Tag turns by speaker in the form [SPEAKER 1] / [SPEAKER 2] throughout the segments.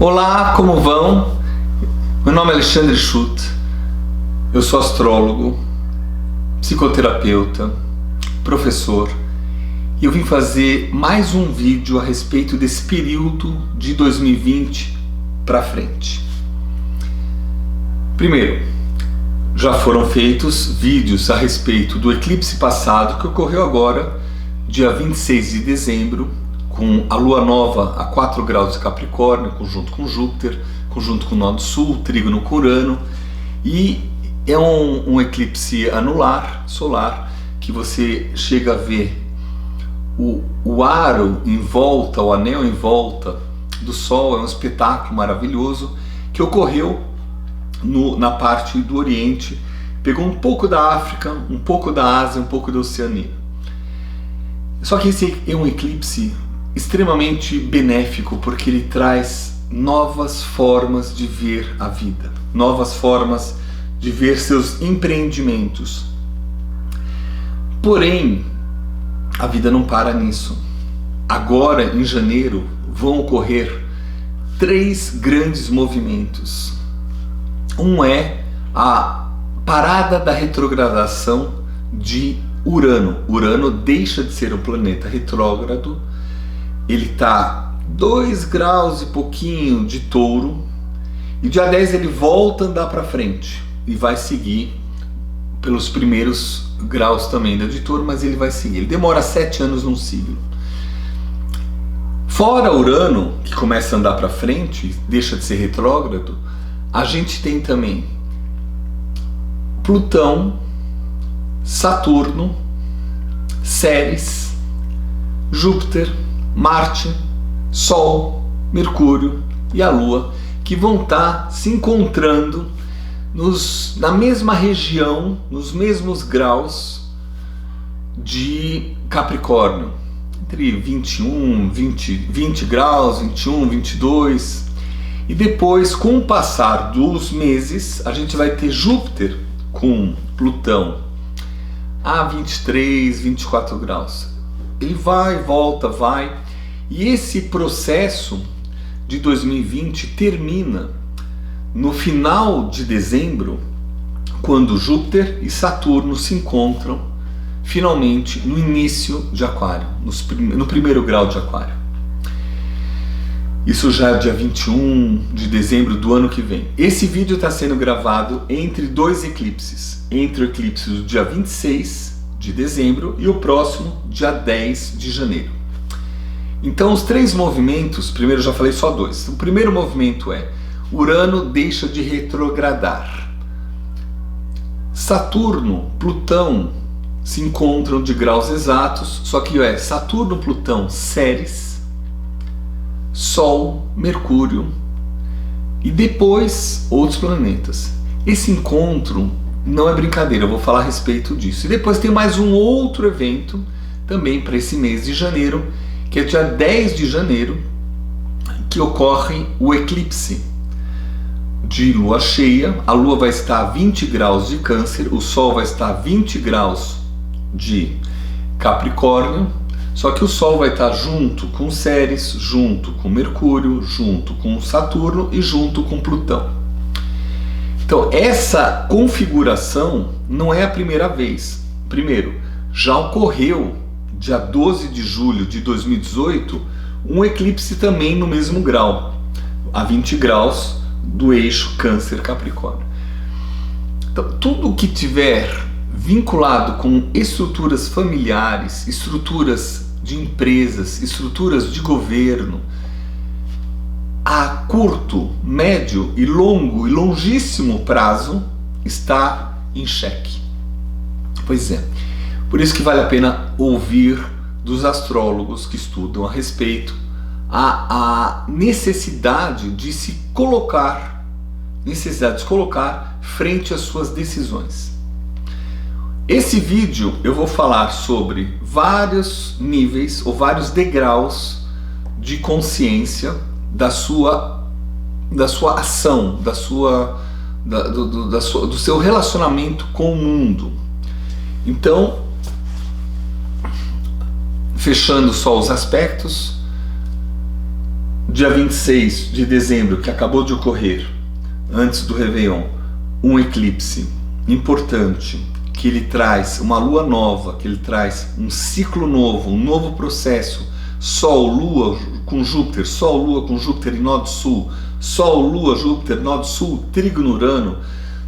[SPEAKER 1] Olá, como vão? Meu nome é Alexandre Schutt, eu sou astrólogo, psicoterapeuta, professor e eu vim fazer mais um vídeo a respeito desse período de 2020 para frente. Primeiro, já foram feitos vídeos a respeito do eclipse passado que ocorreu agora, dia 26 de dezembro, com a Lua Nova a 4 graus de Capricórnio, conjunto com Júpiter, conjunto com o Nó do Sul, trígono com Urano, e é um eclipse anular, solar, que você chega a ver o aro em volta, o anel em volta do Sol. É um espetáculo maravilhoso que ocorreu na parte do Oriente, pegou um pouco da África, um pouco da Ásia, um pouco da Oceania. Só que esse é um eclipse extremamente benéfico, porque ele traz novas formas de ver a vida, novas formas de ver seus empreendimentos. Porém, a vida não para nisso. Agora, em janeiro, vão ocorrer 3 grandes movimentos. Um é a parada da retrogradação de Urano. Urano deixa de ser um planeta retrógrado. Ele está 2 graus e pouquinho de Touro, e dia 10 ele volta a andar para frente e vai seguir pelos primeiros graus também da de Touro, mas ele vai seguir. Ele demora 7 anos num signo. Fora Urano, que começa a andar para frente, deixa de ser retrógrado, a gente tem também Plutão, Saturno, Ceres, Júpiter, Marte, Sol, Mercúrio e a Lua, que vão estar se encontrando na mesma região, nos mesmos graus de Capricórnio, entre 21, 20 graus, 21, 22. E depois, com o passar dos meses, a gente vai ter Júpiter com Plutão a 23, 24 graus. Ele vai, volta, vai. E esse processo de 2020 termina no final de dezembro, quando Júpiter e Saturno se encontram finalmente no início de Aquário, no primeiro grau de Aquário. Isso já é dia 21 de dezembro do ano que vem. Esse vídeo está sendo gravado entre 2 eclipses, entre o eclipse do dia 26 de dezembro e o próximo dia 10 de janeiro. Então os 3 movimentos, primeiro eu já falei só 2. O primeiro movimento é Urano deixa de retrogradar. Saturno, Plutão se encontram de graus exatos, só que é Saturno, Plutão, Ceres, Sol, Mercúrio e depois outros planetas. Esse encontro não é brincadeira, eu vou falar a respeito disso. E depois tem mais um outro evento, também para esse mês de janeiro, que é dia 10 de janeiro, que ocorre o eclipse de lua cheia. A lua vai estar a 20 graus de Câncer, o Sol vai estar a 20 graus de Capricórnio, só que o Sol vai estar junto com Ceres, junto com Mercúrio, junto com Saturno e junto com Plutão. Então essa configuração não é a primeira vez. Primeiro, já ocorreu dia 12 de julho de 2018, um eclipse também no mesmo grau, a 20 graus do eixo Câncer-Capricórnio. Então, tudo que tiver vinculado com estruturas familiares, estruturas de empresas, estruturas de governo, a curto, médio e longo e longíssimo prazo, está em xeque. Pois é. Por isso que vale a pena ouvir dos astrólogos que estudam a respeito a necessidade de se colocar, frente às suas decisões. Esse vídeo eu vou falar sobre vários níveis ou vários degraus de consciência da sua ação, do seu relacionamento com o mundo. Então, fechando só os aspectos, dia 26 de dezembro, que acabou de ocorrer, antes do Réveillon, um eclipse importante, que ele traz uma lua nova, que ele traz um ciclo novo, um novo processo, Sol, Lua com Júpiter, Sol, Lua com Júpiter em nó do sul, Sol, Lua, Júpiter, nó do sul, trígono Urano,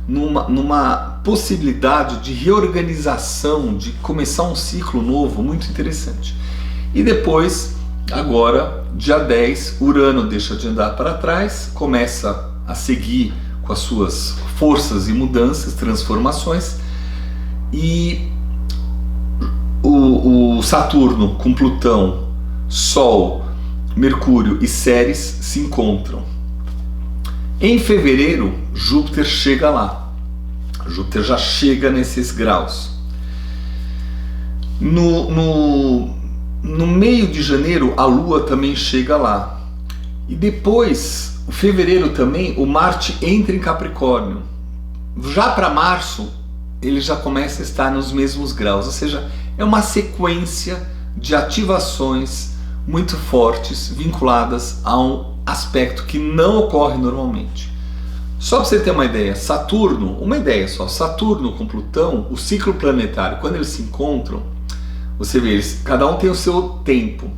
[SPEAKER 1] numa possibilidade de reorganização, de começar um ciclo novo muito interessante. E depois, agora, dia 10, Urano deixa de andar para trás, começa a seguir com as suas forças e mudanças, transformações, e o Saturno com Plutão, Sol, Mercúrio e Ceres se encontram. Em fevereiro, Júpiter chega lá. Júpiter já chega nesses graus. No meio de janeiro, a Lua também chega lá. E depois, em fevereiro também, o Marte entra em Capricórnio. Já para março, ele já começa a estar nos mesmos graus. Ou seja, é uma sequência de ativações muito fortes vinculadas a um aspecto que não ocorre normalmente. Só para você ter uma ideia, Saturno com Plutão, o ciclo planetário, quando eles se encontram, você vê, cada um tem o seu tempo,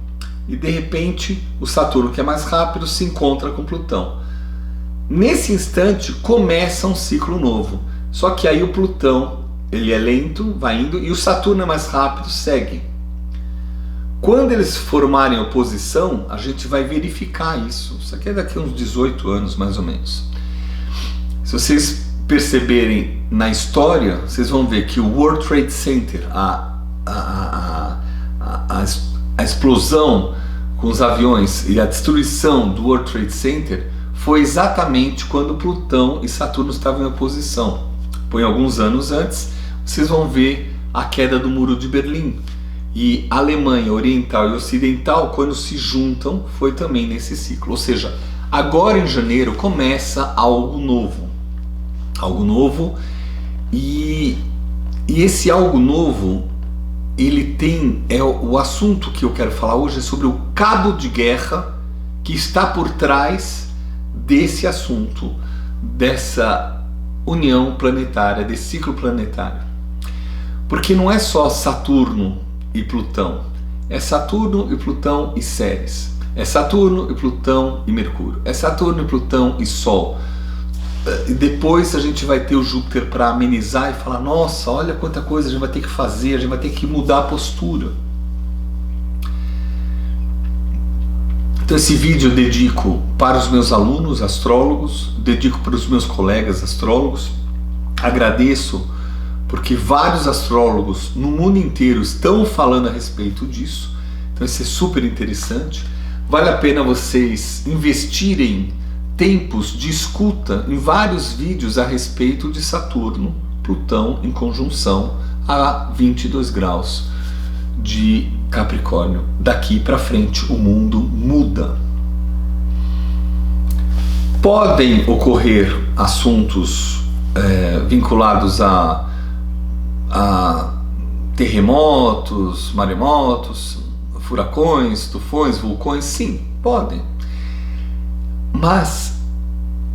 [SPEAKER 1] e de repente o Saturno, que é mais rápido, se encontra com Plutão. Nesse instante começa um ciclo novo, só que aí o Plutão, ele é lento, vai indo, e o Saturno é mais rápido, segue. Quando eles formarem oposição, a gente vai verificar isso. Isso aqui é daqui a uns 18 anos, mais ou menos. Se vocês perceberem na história, vocês vão ver que o World Trade Center, a explosão com os aviões e a destruição do World Trade Center foi exatamente quando Plutão e Saturno estavam em oposição. Põe alguns anos antes, vocês vão ver a queda do Muro de Berlim. E a Alemanha Oriental e Ocidental, quando se juntam, foi também nesse ciclo. Ou seja, agora em janeiro começa algo novo. Algo novo, e esse algo novo, ele tem, o assunto que eu quero falar hoje é sobre o cabo de guerra que está por trás desse assunto, dessa união planetária, desse ciclo planetário. Porque não é só Saturno e Plutão, é Saturno e Plutão e Ceres, é Saturno e Plutão e Mercúrio, é Saturno e Plutão e Sol. E depois a gente vai ter o Júpiter para amenizar e falar, nossa, olha quanta coisa a gente vai ter que fazer, a gente vai ter que mudar a postura. Então esse vídeo eu dedico para os meus alunos astrólogos, dedico para os meus colegas astrólogos, agradeço porque vários astrólogos no mundo inteiro estão falando a respeito disso, então isso é super interessante. Vale a pena vocês investirem tempos de escuta em vários vídeos a respeito de Saturno, Plutão em conjunção a 22 graus de Capricórnio. Daqui para frente o mundo muda. Podem ocorrer assuntos vinculados a terremotos, maremotos, furacões, tufões, vulcões? Sim, podem. Mas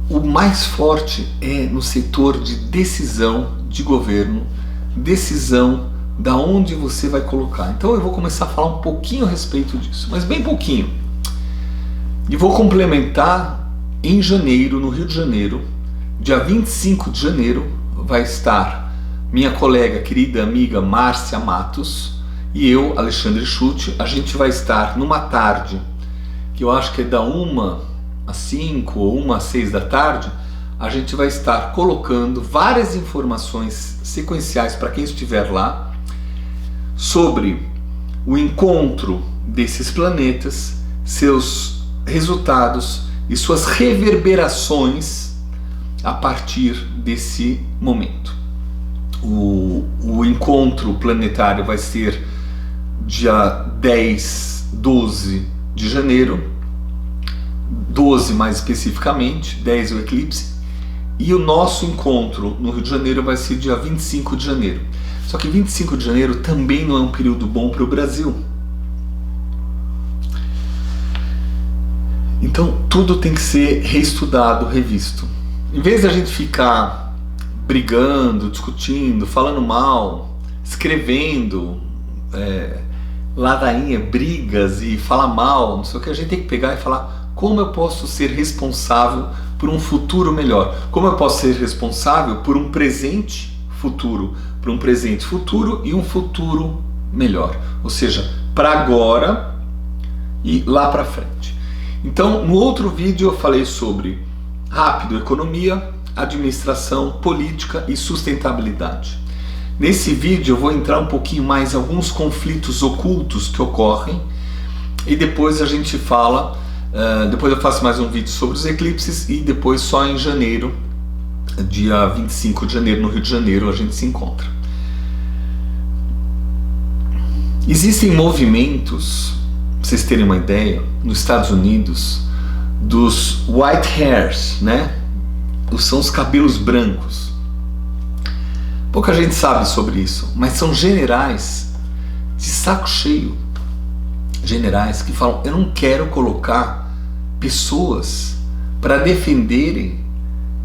[SPEAKER 1] o mais forte é no setor de decisão de governo, decisão da onde você vai colocar. Então eu vou começar a falar um pouquinho a respeito disso, mas bem pouquinho. E vou complementar em janeiro, no Rio de Janeiro, dia 25 de janeiro, vai estar minha colega, querida amiga Márcia Matos e eu, Alexandre Schutt. A gente vai estar numa tarde, que eu acho que é da 1 às 5 ou 1 às 6 da tarde, a gente vai estar colocando várias informações sequenciais para quem estiver lá sobre o encontro desses planetas, seus resultados e suas reverberações a partir desse momento. O encontro planetário vai ser dia 10, 12 de janeiro, 12 mais especificamente, 10 é o eclipse, e o nosso encontro no Rio de Janeiro vai ser dia 25 de janeiro. Só que 25 de janeiro também não é um período bom para o Brasil. Então tudo tem que ser reestudado, revisto. Em vez de a gente ficar brigando, discutindo, falando mal, escrevendo ladainha, brigas e falar mal, não sei o que, a gente tem que pegar e falar como eu posso ser responsável por um futuro melhor, como eu posso ser responsável por um presente futuro, por um presente futuro e um futuro melhor, ou seja, para agora e lá para frente. Então, no outro vídeo eu falei sobre rápido, economia, administração, política e sustentabilidade. Nesse vídeo eu vou entrar um pouquinho mais em alguns conflitos ocultos que ocorrem e depois a gente fala, depois eu faço mais um vídeo sobre os eclipses e depois só em janeiro, dia 25 de janeiro no Rio de Janeiro, a gente se encontra. Existem movimentos, para vocês terem uma ideia, nos Estados Unidos, dos white hairs, né? São os cabelos brancos. Pouca gente sabe sobre isso, mas são generais de saco cheio. Generais que falam, eu não quero colocar pessoas para defenderem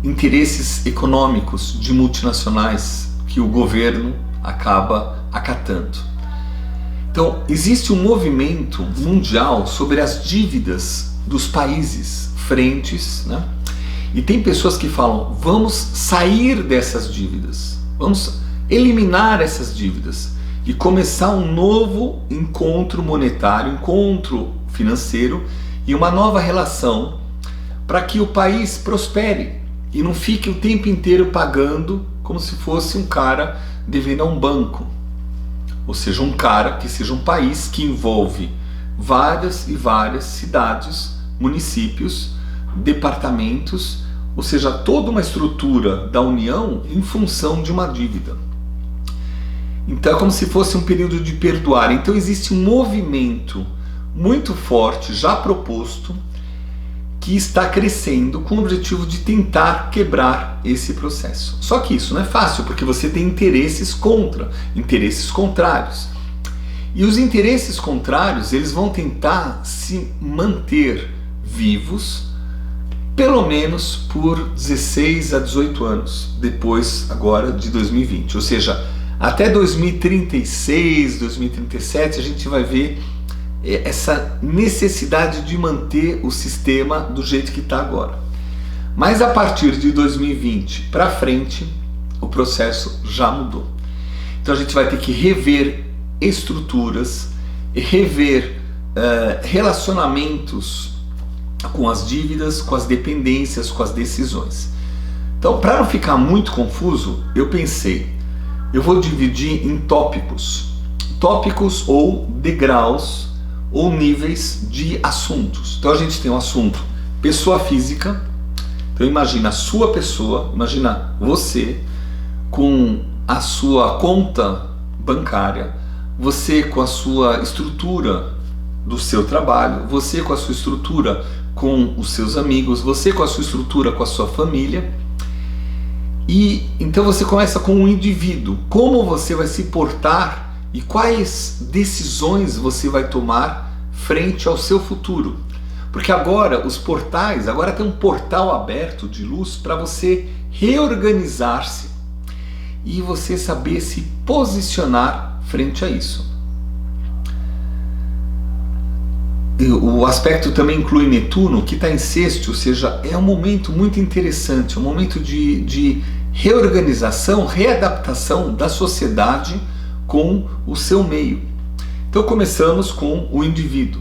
[SPEAKER 1] interesses econômicos de multinacionais que o governo acaba acatando. Então, existe um movimento mundial sobre as dívidas dos países frentes, né? E tem pessoas que falam, vamos sair dessas dívidas, vamos eliminar essas dívidas e começar um novo encontro monetário, encontro financeiro e uma nova relação para que o país prospere e não fique o tempo inteiro pagando como se fosse um cara devendo a um banco. Ou seja, um cara que seja um país que envolve várias e várias cidades, municípios, departamentos, ou seja, toda uma estrutura da União em função de uma dívida. Então é como se fosse um período de perdoar. Então existe um movimento muito forte, já proposto, que está crescendo com o objetivo de tentar quebrar esse processo. Só que isso não é fácil, porque você tem interesses contrários. E os interesses contrários, eles vão tentar se manter vivos, pelo menos por 16 a 18 anos, depois agora de 2020. Ou seja, até 2036, 2037, a gente vai ver essa necessidade de manter o sistema do jeito que está agora. Mas a partir de 2020 para frente, o processo já mudou. Então a gente vai ter que rever estruturas, rever relacionamentos com as dívidas, com as dependências, com as decisões. Então, para não ficar muito confuso, eu pensei, eu vou dividir em tópicos ou degraus ou níveis de assuntos. Então a gente tem um assunto pessoa física. Então imagina a sua pessoa, imagina você com a sua conta bancária, você com a sua estrutura do seu trabalho, você com a sua estrutura com os seus amigos, você com a sua estrutura com a sua família. E então você começa com um indivíduo, como você vai se portar e quais decisões você vai tomar frente ao seu futuro. Porque agora os portais, agora tem um portal aberto de luz para você reorganizar-se e você saber se posicionar frente a isso. O aspecto também inclui Netuno, que está em sexto, ou seja, é um momento muito interessante, um momento de reorganização, readaptação da sociedade com o seu meio. Então começamos com o indivíduo,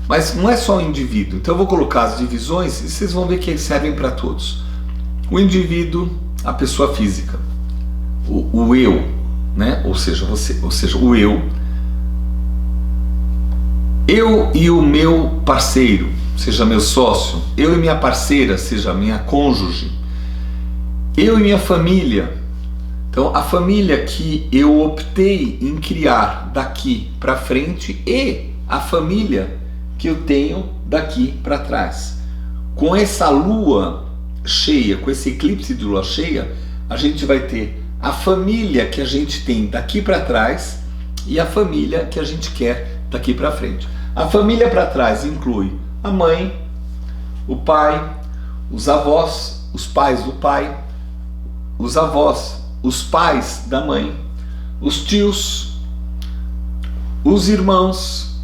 [SPEAKER 1] mas não é só o indivíduo. Então eu vou colocar as divisões e vocês vão ver que servem para todos. O indivíduo, a pessoa física, o eu, né? Ou seja, você, ou seja, o eu e o meu parceiro, seja meu sócio, eu e minha parceira, seja minha cônjuge, eu e minha família. Então, a família que eu optei em criar daqui para frente e a família que eu tenho daqui para trás. Com essa lua cheia, com esse eclipse de lua cheia, a gente vai ter a família que a gente tem daqui para trás e a família que a gente quer daqui para frente. A família para trás inclui a mãe, o pai, os avós, os pais do pai, os avós, os pais da mãe, os tios, os irmãos.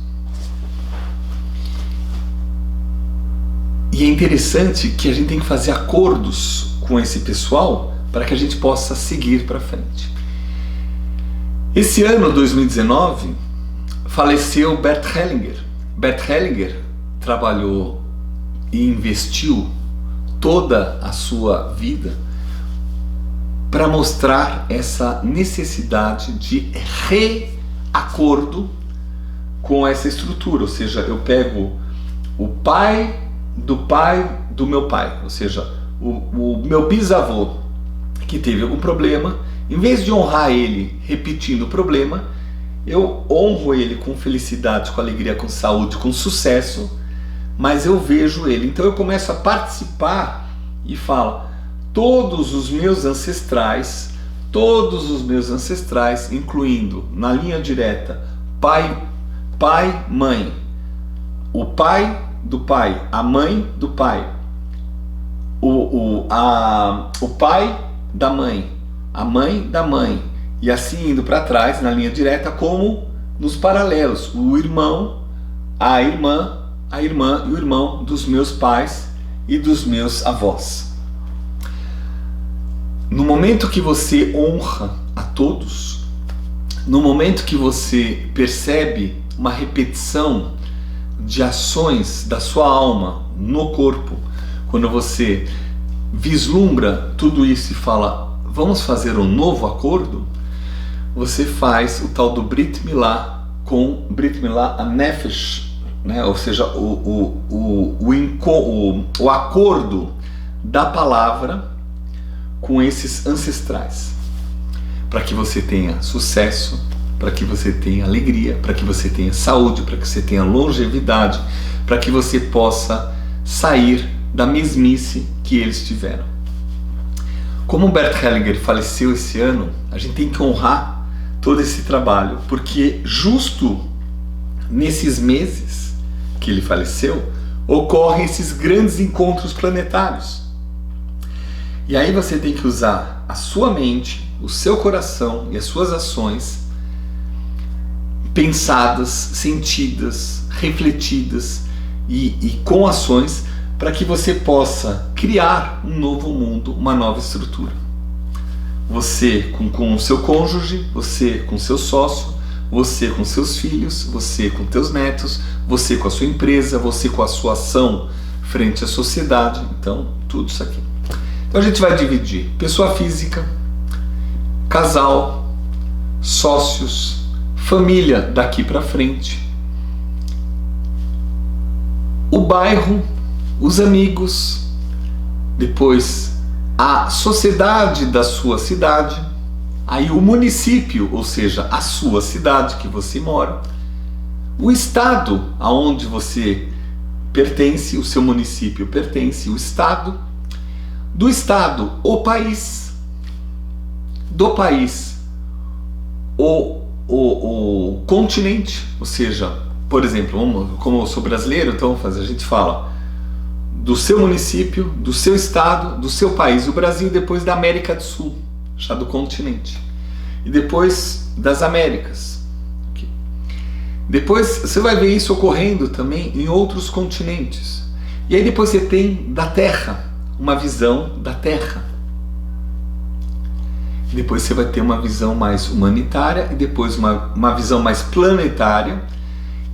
[SPEAKER 1] E é interessante que a gente tem que fazer acordos com esse pessoal para que a gente possa seguir para frente. Esse ano, 2019, faleceu Bert Hellinger. Bert Hellinger trabalhou e investiu toda a sua vida para mostrar essa necessidade de reacordo com essa estrutura. Ou seja, eu pego o pai do meu pai, ou seja, o meu bisavô que teve algum problema, em vez de honrar ele repetindo o problema, eu honro ele com felicidade, com alegria, com saúde, com sucesso, mas eu vejo ele. Então eu começo a participar e falo, todos os meus ancestrais, incluindo na linha direta, pai, mãe, o pai do pai, a mãe do pai, o pai da mãe, a mãe da mãe, e assim indo para trás na linha direta, como nos paralelos, o irmão, a irmã e o irmão dos meus pais e dos meus avós. No momento que você honra a todos, no momento que você percebe uma repetição de ações da sua alma no corpo, quando você vislumbra tudo isso e fala, vamos fazer um novo acordo, você faz o tal do Brit Milá com Brit Milá Hanefesh, né? Ou seja, o acordo da palavra com esses ancestrais, para que você tenha sucesso, para que você tenha alegria, para que você tenha saúde, para que você tenha longevidade, para que você possa sair da mesmice que eles tiveram. Como Bert Hellinger faleceu esse ano, a gente tem que honrar todo esse trabalho, porque justo nesses meses que ele faleceu, ocorrem esses grandes encontros planetários. E aí você tem que usar a sua mente, o seu coração e as suas ações pensadas, sentidas, refletidas e com ações para que você possa criar um novo mundo, uma nova estrutura. Você com o seu cônjuge, você com seu sócio, você com seus filhos, você com teus netos, você com a sua empresa, você com a sua ação frente à sociedade. Então, tudo isso aqui. Então a gente vai dividir pessoa física, casal, sócios, família daqui para frente, o bairro, os amigos, depois a sociedade da sua cidade, aí o município, ou seja, a sua cidade que você mora, o estado aonde você pertence, o seu município pertence, o estado, do estado, o país, do país, o continente, ou seja, por exemplo, como eu sou brasileiro, então a gente fala do seu município, do seu estado, do seu país, o Brasil, depois da América do Sul, já do continente, e depois das Américas. Okay. Depois você vai ver isso ocorrendo também em outros continentes. E aí depois você tem da Terra, uma visão da Terra. Depois você vai ter uma visão mais humanitária e depois uma visão mais planetária.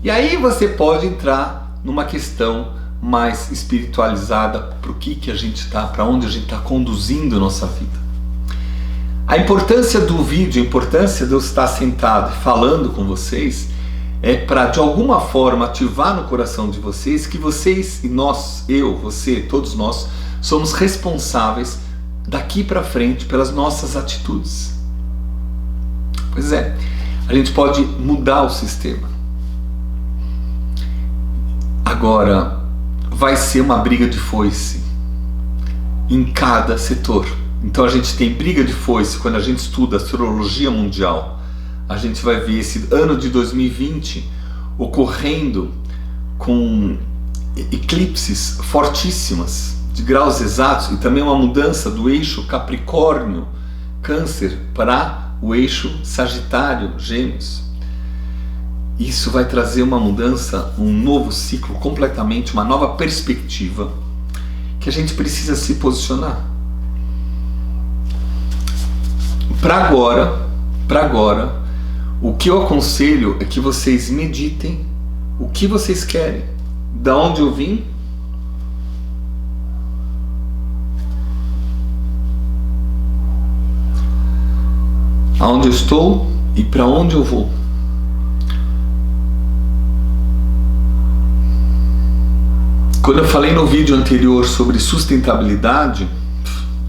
[SPEAKER 1] E aí você pode entrar numa questão mais espiritualizada para o que a gente está, para onde a gente está conduzindo a nossa vida. A importância do vídeo, a importância de eu estar sentado falando com vocês é para de alguma forma ativar no coração de vocês que vocês e nós, eu, você, todos nós, somos responsáveis daqui para frente pelas nossas atitudes. Pois é, a gente pode mudar o sistema. Agora, vai ser uma briga de foice em cada setor. Então a gente tem briga de foice quando a gente estuda astrologia mundial. A gente vai ver esse ano de 2020 ocorrendo com eclipses fortíssimas, de graus exatos, e também uma mudança do eixo Capricórnio, Câncer, para o eixo Sagitário, Gêmeos. Isso vai trazer uma mudança, um novo ciclo, completamente, uma nova perspectiva, que a gente precisa se posicionar. Para agora, o que eu aconselho é que vocês meditem o que vocês querem, da onde eu vim, aonde eu estou e para onde eu vou. Quando eu falei no vídeo anterior sobre sustentabilidade,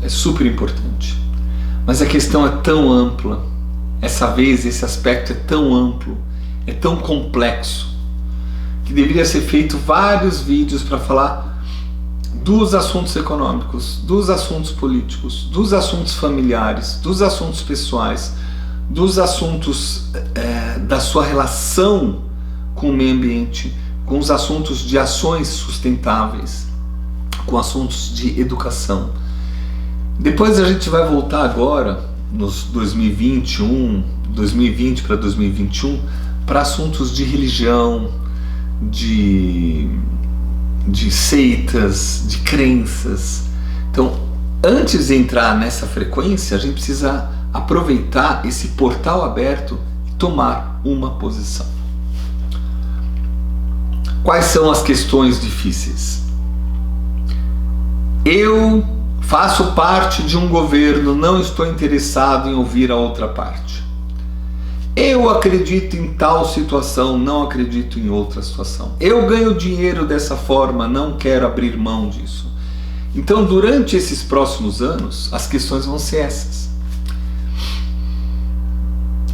[SPEAKER 1] é super importante. Mas a questão é tão ampla, essa vez esse aspecto é tão amplo, é tão complexo, que deveria ser feito vários vídeos para falar dos assuntos econômicos, dos assuntos políticos, dos assuntos familiares, dos assuntos pessoais, dos assuntos da sua relação com o meio ambiente, com os assuntos de ações sustentáveis, com assuntos de educação. Depois a gente vai voltar agora, nos 2020 para 2021, para assuntos de religião, de seitas, de crenças. Então, antes de entrar nessa frequência, a gente precisa aproveitar esse portal aberto e tomar uma posição. Quais são as questões difíceis? Eu faço parte de um governo, não estou interessado em ouvir a outra parte. Eu acredito em tal situação, não acredito em outra situação. Eu ganho dinheiro dessa forma, não quero abrir mão disso. Então, durante esses próximos anos, as questões vão ser essas.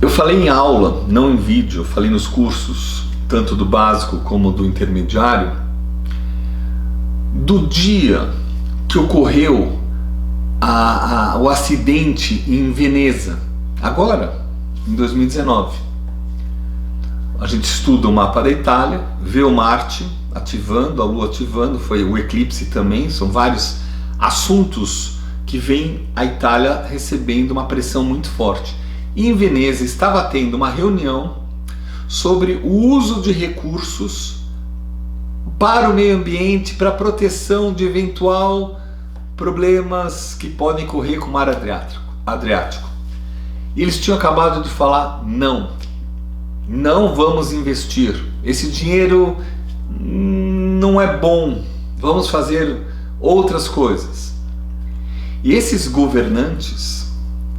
[SPEAKER 1] Eu falei em aula, não em vídeo, eu falei nos cursos, tanto do básico como do intermediário, do dia que ocorreu o acidente em Veneza, agora, em 2019. A gente estuda o mapa da Itália, vê o Marte ativando, a Lua ativando, foi o eclipse também, são vários assuntos que vem a Itália recebendo uma pressão muito forte. E em Veneza estava tendo uma reunião sobre o uso de recursos para o meio ambiente, para a proteção de eventual problemas que podem correr com o mar Adriático. E eles tinham acabado de falar: não vamos investir, esse dinheiro não é bom, vamos fazer outras coisas. E esses governantes,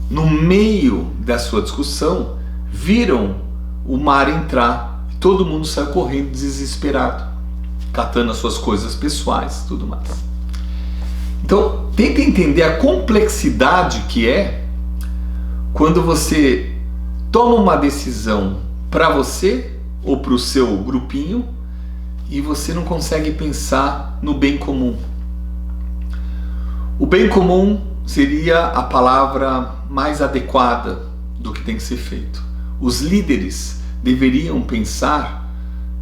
[SPEAKER 1] no meio da sua discussão, viram o mar entrar, e todo mundo saiu correndo desesperado, catando as suas coisas pessoais e tudo mais. Então, tenta entender a complexidade que é quando você toma uma decisão para você ou para o seu grupinho e você não consegue pensar no bem comum. O bem comum seria a palavra mais adequada do que tem que ser feito. Os líderes deveriam pensar: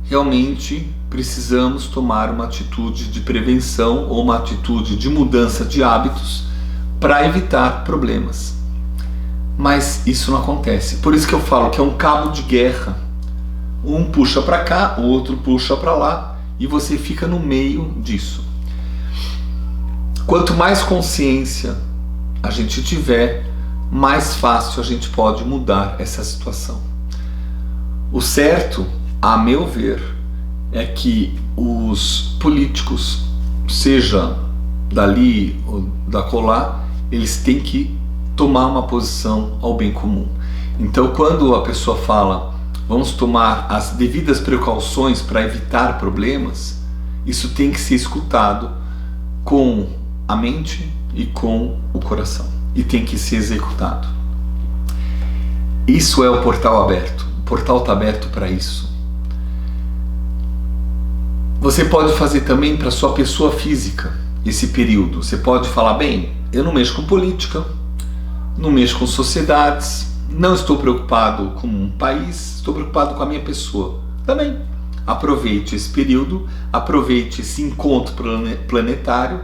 [SPEAKER 1] realmente precisamos tomar uma atitude de prevenção ou uma atitude de mudança de hábitos para evitar problemas. Mas isso não acontece. Por isso que eu falo que é um cabo de guerra. Um puxa para cá, o outro puxa para lá, e você fica no meio disso. Quanto mais consciência a gente tiver, mais fácil a gente pode mudar essa situação. O certo, a meu ver, é que os políticos, seja dali ou da colar, eles têm que tomar uma posição ao bem comum. Então, quando a pessoa fala: vamos tomar as devidas precauções para evitar problemas, isso tem que ser escutado com a mente e com o coração, e tem que ser executado. Isso é o portal aberto. O portal está aberto para isso. Você pode fazer também para sua pessoa física esse período. Você pode falar: bem, eu não mexo com política, não mexo com sociedades, não estou preocupado com um país, estou preocupado com a minha pessoa. Também, aproveite esse período, aproveite esse encontro planetário,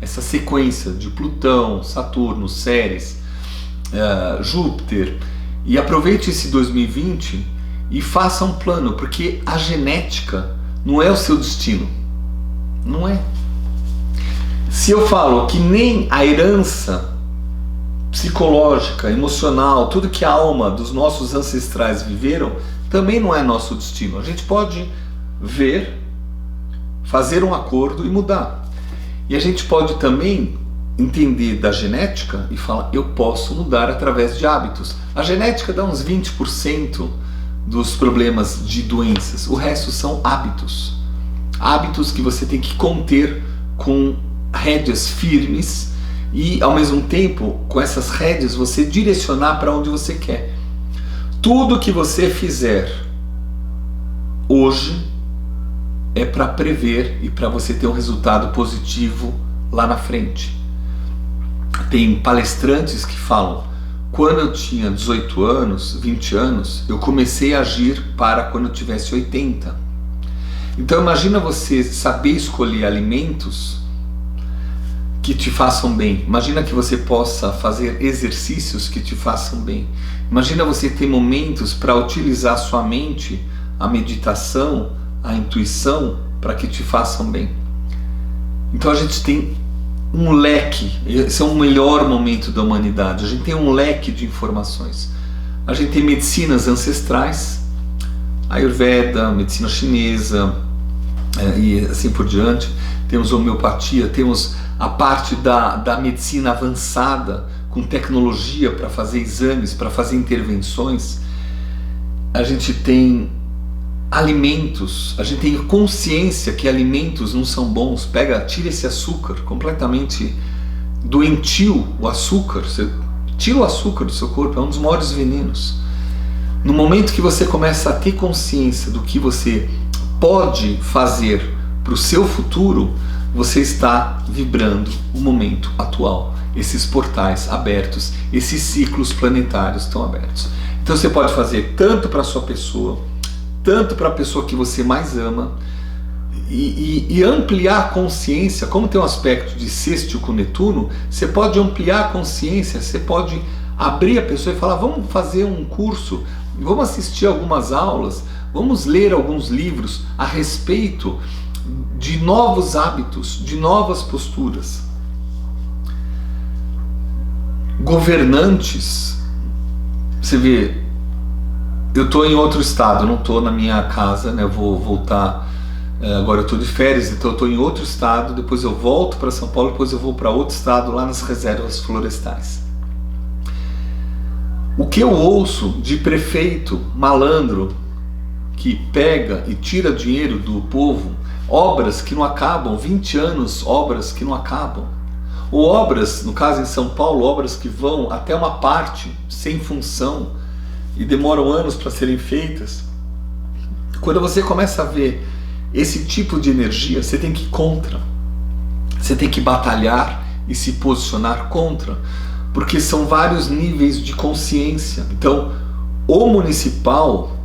[SPEAKER 1] essa sequência de Plutão, Saturno, Ceres, Júpiter, e aproveite esse 2020 e faça um plano, porque a genética não é o seu destino, não é. Se eu falo que nem a herança psicológica, emocional, tudo que a alma dos nossos ancestrais viveram, também não é nosso destino. A gente pode ver, fazer um acordo e mudar. E a gente pode também entender da genética e falar, eu posso mudar através de hábitos. A genética dá uns 20% dos problemas de doenças, o resto são hábitos. Hábitos que você tem que conter com rédeas firmes e, ao mesmo tempo, com essas rédeas, você direcionar para onde você quer. Tudo que você fizer hoje é para prever e para você ter um resultado positivo lá na frente. Tem palestrantes que falam, quando eu tinha 18 anos, 20 anos, eu comecei a agir para quando eu tivesse 80. Então imagina você saber escolher alimentos que te façam bem. Imagina que você possa fazer exercícios que te façam bem. Imagina você ter momentos para utilizar a sua mente, a meditação, a intuição, para que te façam bem. Então a gente tem um leque, esse é o melhor momento da humanidade, a gente tem um leque de informações. A gente tem medicinas ancestrais, Ayurveda, medicina chinesa e assim por diante, temos homeopatia, temos a parte da medicina avançada, com tecnologia para fazer exames, para fazer intervenções. A gente tem alimentos, a gente tem consciência que alimentos não são bons. Tira esse açúcar completamente doentio, o açúcar, você tira o açúcar do seu corpo, é um dos maiores venenos. No momento que você começa a ter consciência do que você pode fazer para o seu futuro, você está vibrando o momento atual. Esses portais abertos, esses ciclos planetários estão abertos. Então você pode fazer tanto para a sua pessoa, tanto para a pessoa que você mais ama, e ampliar a consciência. Como tem um aspecto de sextil com Netuno, você pode ampliar a consciência, você pode abrir a pessoa e falar, vamos fazer um curso, vamos assistir algumas aulas, vamos ler alguns livros a respeito de novos hábitos, de novas posturas. Governantes, você vê, eu estou em outro estado, não estou na minha casa, né? Eu vou voltar, agora eu estou de férias, então eu estou em outro estado, depois eu volto para São Paulo, depois eu vou para outro estado, lá nas reservas florestais. O que eu ouço de prefeito malandro que pega e tira dinheiro do povo, obras que não acabam, 20 anos, obras que não acabam, ou obras, no caso em São Paulo, obras que vão até uma parte sem função e demoram anos para serem feitas. Quando você começa a ver esse tipo de energia, você tem que ir contra, você tem que batalhar e se posicionar contra, porque são vários níveis de consciência. Então, o municipal,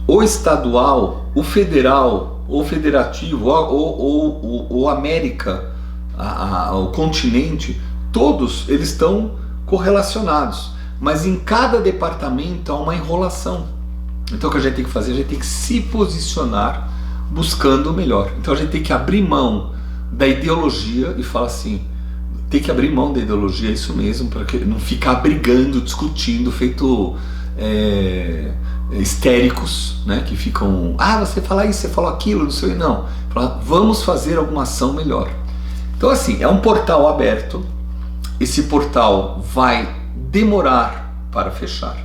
[SPEAKER 1] o estadual, o federal, o federativo, o América, o continente, todos eles estão correlacionados, mas em cada departamento há uma enrolação. Então o que a gente tem que fazer? A gente tem que se posicionar buscando o melhor. Então a gente tem que abrir mão da ideologia e falar assim, tem que abrir mão da ideologia, é isso mesmo, para não ficar brigando, discutindo, feito histéricos, né, que ficam, você fala isso, você falou aquilo, não sei, não. Fala, vamos fazer alguma ação melhor. Então assim, é um portal aberto, esse portal vai demorar para fechar.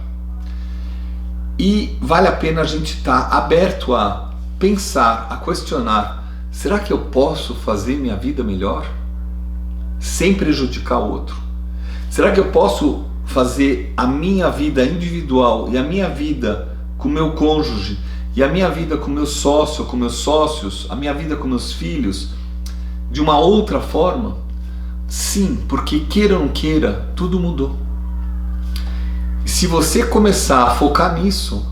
[SPEAKER 1] E vale a pena a gente estar aberto a pensar, a questionar, será que eu posso fazer minha vida melhor? Sem prejudicar o outro? Será que eu posso fazer a minha vida individual e a minha vida com o meu cônjuge e a minha vida com meu sócio, com meus sócios, a minha vida com meus filhos de uma outra forma? Sim, porque queira ou não queira, tudo mudou. Se você começar a focar nisso,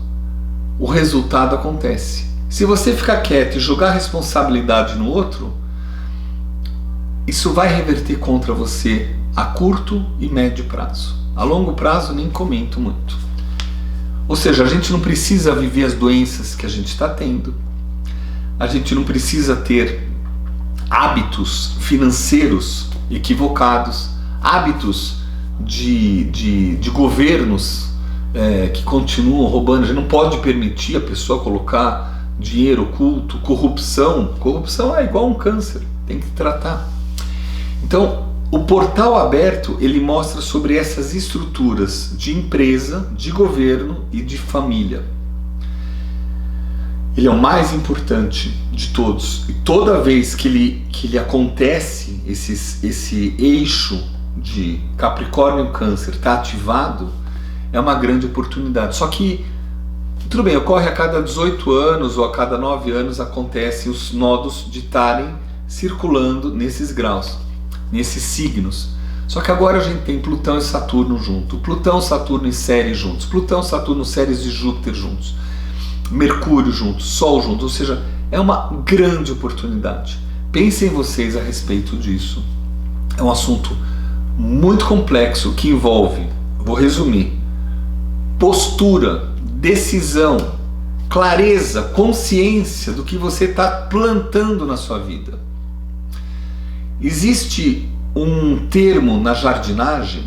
[SPEAKER 1] o resultado acontece. Se você ficar quieto e jogar a responsabilidade no outro, isso vai reverter contra você a curto e médio prazo. A longo prazo nem comento muito. Ou seja, a gente não precisa viver as doenças que a gente está tendo. A gente não precisa ter hábitos financeiros equivocados, hábitos de governos que continuam roubando. A gente não pode permitir a pessoa colocar dinheiro oculto, corrupção. Corrupção é igual um câncer, tem que tratar. Então, o portal aberto, ele mostra sobre essas estruturas de empresa, de governo e de família. Ele é o mais importante de todos. E toda vez que ele acontece, esse eixo de Capricórnio e Câncer está ativado, é uma grande oportunidade. Só que, tudo bem, ocorre a cada 18 anos ou a cada 9 anos acontecem os nodos de estarem circulando nesses graus, nesses signos. Só que agora a gente tem Plutão e Saturno junto, Plutão, Saturno e Ceres juntos, Plutão, Saturno, Ceres e Júpiter juntos, Mercúrio junto, Sol junto, ou seja, é uma grande oportunidade. Pensem vocês a respeito disso. É um assunto muito complexo que envolve, vou resumir, postura, decisão, clareza, consciência do que você está plantando na sua vida. Existe um termo na jardinagem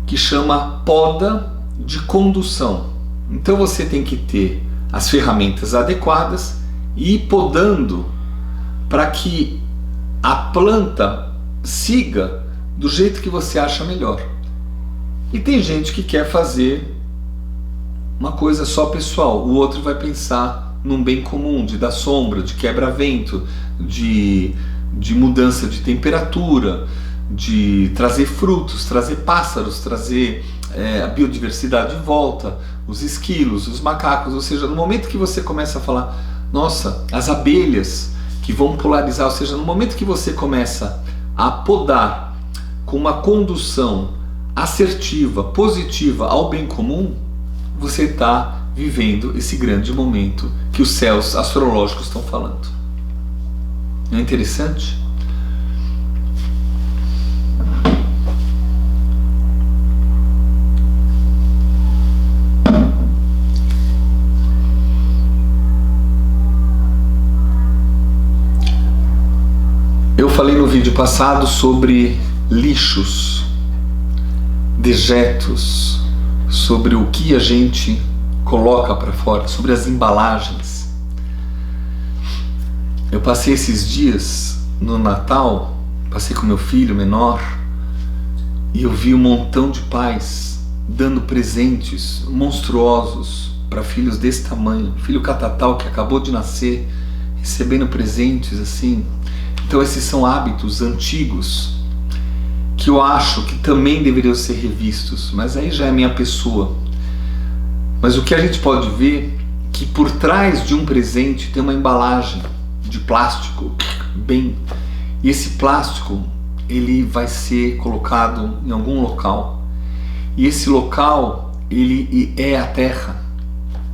[SPEAKER 1] que chama poda de condução. Então você tem que ter as ferramentas adequadas e ir podando para que a planta siga do jeito que você acha melhor. E tem gente que quer fazer uma coisa só pessoal, o outro vai pensar num bem comum, de dar sombra, de quebra-vento, de mudança de temperatura, de trazer frutos, trazer pássaros, trazer a biodiversidade de volta, os esquilos, os macacos. Ou seja, no momento que você começa a falar, nossa, as abelhas que vão polarizar, ou seja, no momento que você começa a podar com uma condução assertiva, positiva ao bem comum, você está vivendo esse grande momento que os céus astrológicos estão falando. Não é interessante? Eu falei no vídeo passado sobre lixos, dejetos, sobre o que a gente coloca para fora, sobre as embalagens. Eu passei esses dias no Natal, passei com meu filho menor, e eu vi um montão de pais dando presentes monstruosos para filhos desse tamanho, filho catatal que acabou de nascer, recebendo presentes assim. Então esses são hábitos antigos que eu acho que também deveriam ser revistos, mas aí já é minha pessoa. Mas o que a gente pode ver é que por trás de um presente tem uma embalagem de plástico, e esse plástico ele vai ser colocado em algum local, e esse local ele é a terra.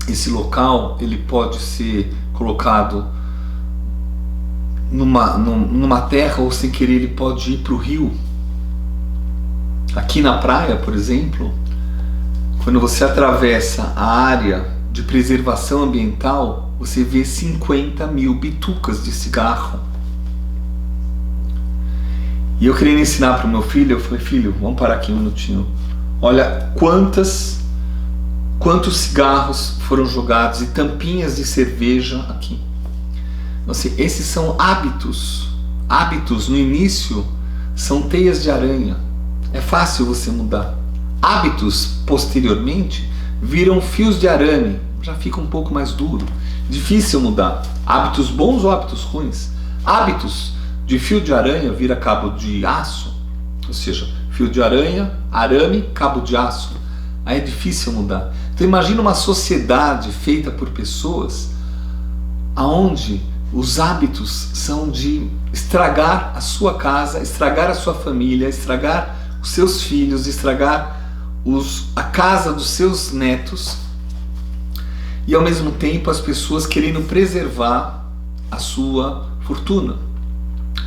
[SPEAKER 1] Esse local ele pode ser colocado numa terra, ou sem querer ele pode ir para o rio. Aqui na praia, por exemplo, quando você atravessa a área de preservação ambiental, você vê 50 mil bitucas de cigarro. E eu queria ensinar para o meu filho, eu falei, filho, vamos parar aqui um minutinho. Olha quantos cigarros foram jogados e tampinhas de cerveja aqui. Então, assim, esses são hábitos. Hábitos no início são teias de aranha. É fácil você mudar. Hábitos posteriormente viram fios de arame, já fica um pouco mais duro, difícil mudar. Hábitos bons ou hábitos ruins? Hábitos de fio de aranha vira cabo de aço, ou seja, fio de aranha, arame, cabo de aço. Aí é difícil mudar. Então imagina uma sociedade feita por pessoas aonde os hábitos são de estragar a sua casa, estragar a sua família, estragar os seus filhos, estragar a casa dos seus netos. e ao mesmo tempo as pessoas querendo preservar a sua fortuna.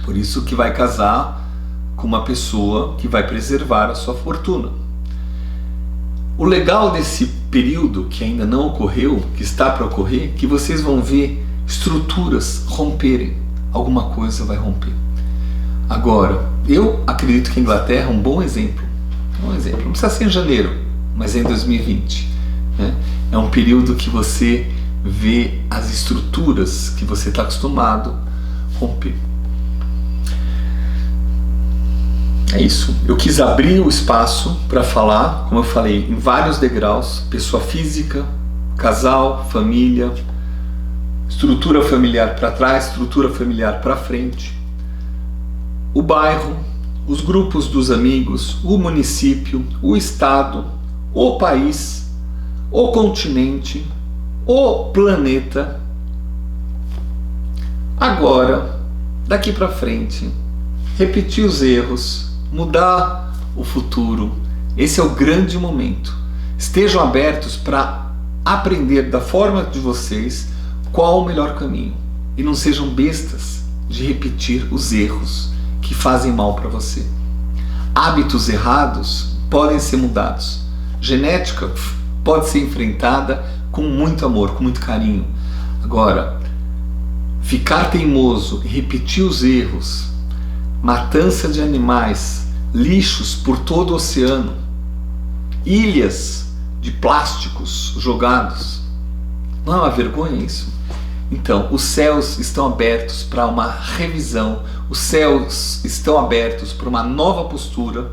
[SPEAKER 1] Por isso que vai casar com uma pessoa que vai preservar a sua fortuna. O legal desse período que ainda não ocorreu, que está para ocorrer, que vocês vão ver estruturas romperem. Alguma coisa vai romper. Agora, eu acredito que a Inglaterra é um bom exemplo. Não precisa ser em janeiro, mas é em 2020. Né? É um período que você vê as estruturas que você está acostumado romper. É isso. Eu quis abrir o espaço para falar, como eu falei, em vários degraus: pessoa física, casal, família, estrutura familiar para trás, estrutura familiar para frente, o bairro, os grupos dos amigos, o município, o estado, o país, o continente, o planeta. Agora, daqui para frente, repetir os erros, mudar o futuro. Esse é o grande momento. Estejam abertos para aprender da forma de vocês qual o melhor caminho. E não sejam bestas de repetir os erros que fazem mal para você. Hábitos errados podem ser mudados. Genética pode ser enfrentada com muito amor, com muito carinho. Agora, ficar teimoso e repetir os erros, matança de animais, lixos por todo o oceano, ilhas de plásticos jogados, não é uma vergonha isso? Então, os céus estão abertos para uma revisão, os céus estão abertos para uma nova postura,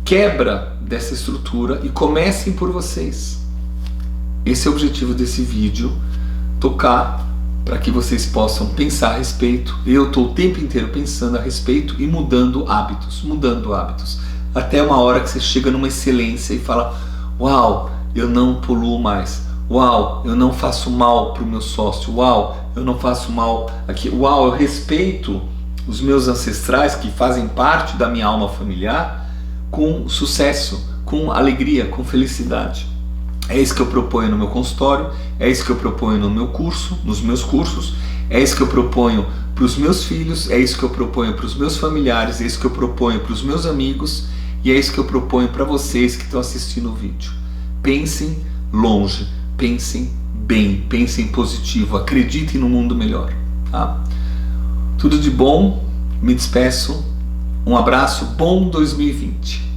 [SPEAKER 1] quebra dessa estrutura e comecem por vocês. Esse é o objetivo desse vídeo, tocar para que vocês possam pensar a respeito. Eu estou o tempo inteiro pensando a respeito e mudando hábitos, até uma hora que você chega numa excelência e fala: uau, eu não poluo mais, uau, eu não faço mal para o meu sócio, uau, eu não faço mal aqui, uau, eu respeito os meus ancestrais que fazem parte da minha alma familiar com sucesso, com alegria, com felicidade. É isso que eu proponho no meu consultório, é isso que eu proponho no meu curso, nos meus cursos, é isso que eu proponho para os meus filhos, é isso que eu proponho para os meus familiares, é isso que eu proponho para os meus amigos e é isso que eu proponho para vocês que estão assistindo o vídeo. Pensem longe, pensem bem, pensem positivo, acreditem no mundo melhor. Tá? Tudo de bom, me despeço, um abraço, bom 2020.